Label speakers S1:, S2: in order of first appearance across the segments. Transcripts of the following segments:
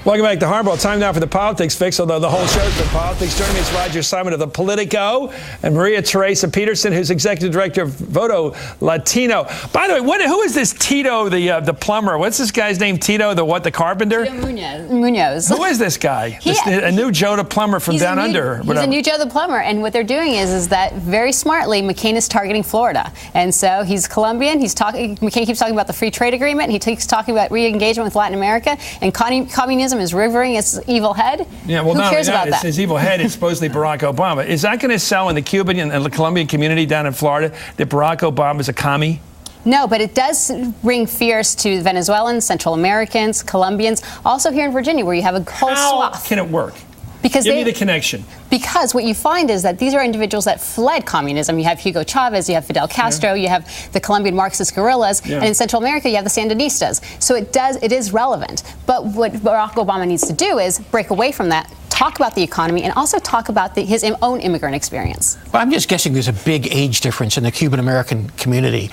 S1: Welcome back to HardBall. Time now for the Politics Fix, although the whole show's been politics. Joining me is Roger Simon of the Politico and Maria Teresa Petersen, who's executive director of Voto Latino. By the way, who is this Tito, the plumber? What's this guy's name? Tito, the carpenter?
S2: Tito Munoz.
S1: Who is this guy? A new Joe the plumber from down under.
S2: He's a new Joe the plumber, and what they're doing is that very smartly, McCain is targeting Florida, and so he's Colombian. McCain keeps talking about the free trade agreement. He keeps talking about re-engagement with Latin America, and communism is revering its evil head.
S1: Yeah, well,
S2: who cares about that?
S1: His evil head is supposedly Barack Obama. Is that going to sell in the Cuban and the Colombian community down in Florida that Barack Obama is a commie?
S2: No, but it does ring fears to Venezuelans, Central Americans, Colombians, also here in Virginia, where you have a whole swath.
S1: How can it work?
S2: Because
S1: Give me the connection.
S2: Because what you find is that these are individuals that fled communism. You have Hugo Chavez, you have Fidel Castro, you have the Colombian Marxist guerrillas, and in Central America you have the Sandinistas. So it is relevant. But what Barack Obama needs to do is break away from that, talk about the economy, and also talk about his own immigrant experience.
S3: Well, I'm just guessing there's a big age difference in the Cuban-American community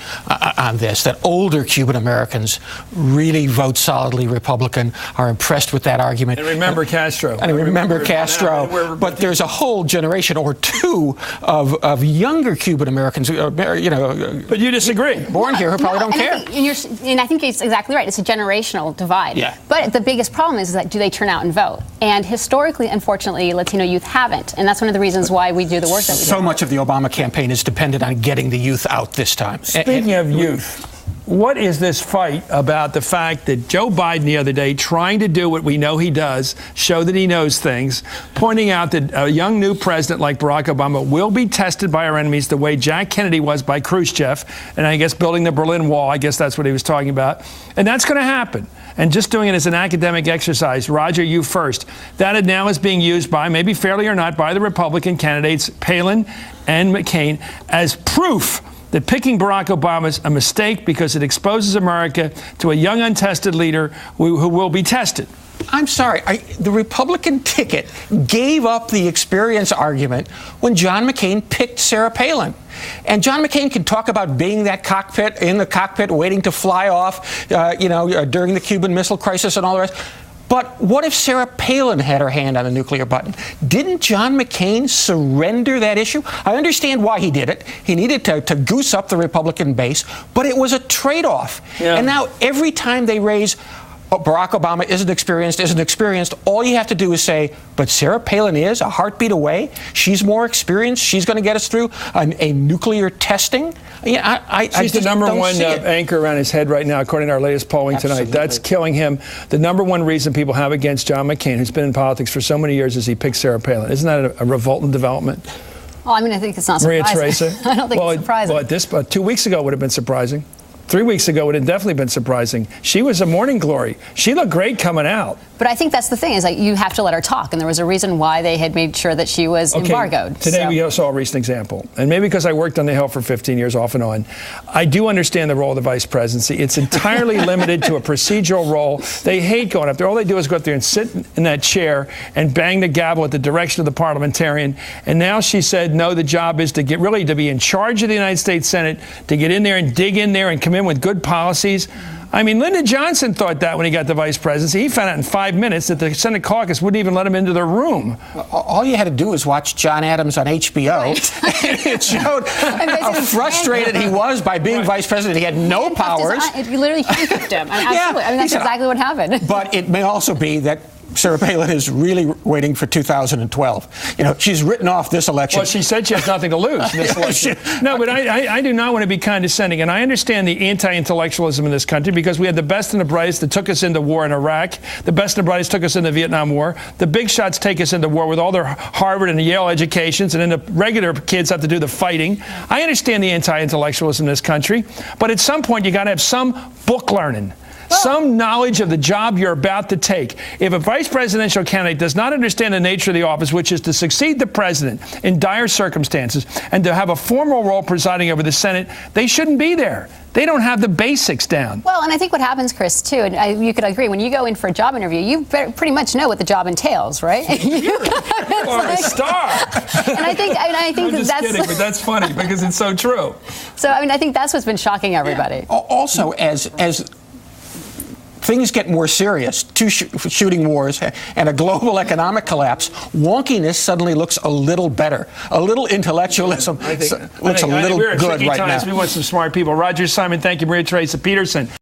S3: on this, that older Cuban-Americans really vote solidly Republican, are impressed with that argument.
S1: And remember Castro.
S3: And remember Castro. But there's a whole generation or two of younger Cuban-Americans,
S1: But you disagree.
S3: Born here who probably don't care.
S2: And I think it's exactly right. It's a generational divide.
S3: Yeah.
S2: But the biggest problem is that do they turn out and vote? And historically, unfortunately, Latino youth haven't. And that's one of the reasons why we do the work that we do.
S3: So much of the Obama campaign is dependent on getting the youth out this time.
S1: Speaking of youth, what is this fight about the fact that Joe Biden the other day, trying to do what we know he does, show that he knows things, pointing out that a young new president like Barack Obama will be tested by our enemies the way Jack Kennedy was by Khrushchev, and I guess building the Berlin Wall, I guess that's what he was talking about. And that's going to happen. And just doing it as an academic exercise, Roger, you first. That now is being used by, maybe fairly or not, by the Republican candidates, Palin and McCain, as proof that picking Barack Obama is a mistake because it exposes America to a young, untested leader who will be tested.
S3: I'm sorry, the Republican ticket gave up the experience argument when John McCain picked Sarah Palin. And John McCain can talk about being in the cockpit, waiting to fly off, during the Cuban Missile Crisis and all the rest. But what if Sarah Palin had her hand on the nuclear button? Didn't John McCain surrender that issue? I understand why he did it. He needed to goose up the Republican base, but it was a trade-off. Yeah. And now every time they raise Barack Obama isn't experienced, all you have to do is say, but Sarah Palin is a heartbeat away. She's more experienced. She's going to get us through a nuclear testing.
S1: She's the number one anchor around his head right now, according to our latest polling tonight. That's killing him. The number one reason people have against John McCain, who's been in politics for so many years, is he picked Sarah Palin. Isn't that a revolting development?
S2: Well, I mean, I think it's not surprising.
S1: Maria Teresa?
S2: I don't think it's surprising.
S1: Well, 2 weeks ago would have been surprising. 3 weeks ago, it would have definitely been surprising. She was a morning glory. She looked great coming out.
S2: But I think that's the thing, is like you have to let her talk, and there was a reason why they had made sure that she was embargoed.
S1: Today we saw a recent example, and maybe because I worked on the Hill for 15 years off and on, I do understand the role of the vice presidency. It's entirely limited to a procedural role. They hate going up there. All they do is go up there and sit in that chair and bang the gavel at the direction of the parliamentarian. And now she said, no, the job is to to be in charge of the United States Senate, to get in there and dig in there and come in with good policies. I mean, Lyndon Johnson thought that when he got the vice presidency. He found out in 5 minutes that the Senate caucus wouldn't even let him into their room.
S3: All you had to do was watch John Adams on HBO. Right. It showed how frustrated he was by being vice president. He had no powers.
S2: He literally handcuffed him. Absolutely. I mean, that's exactly what happened.
S3: But it may also be that Sarah Palin is really waiting for 2012. She's written off this election.
S1: Well, she said she has nothing to lose in this election. No, but I do not want to be condescending. And I understand the anti-intellectualism in this country because we had the best and the brightest that took us into war in Iraq. The best and the brightest took us into the Vietnam War. The big shots take us into war with all their Harvard and Yale educations, and then the regular kids have to do the fighting. I understand the anti-intellectualism in this country. But at some point, you got to have some book learning. Some knowledge of the job you're about to take. If a vice presidential candidate does not understand the nature of the office, which is to succeed the president in dire circumstances and to have a formal role presiding over the Senate, they shouldn't be there. They don't have the basics down.
S2: Well, and I think what happens, Chris, too, and you could agree, when you go in for a job interview, you pretty much know what the job entails, right?
S1: You're a star.
S2: And I think
S1: I'm just kidding, but that's funny because it's so true.
S2: So, I mean, I think that's what's been shocking everybody.
S3: Also, as things get more serious, two shooting wars and a global economic collapse, wonkiness suddenly looks a little better. A little intellectualism looks a little good right now.
S1: We want some smart people. Roger Simon, thank you. Maria Teresa Petersen.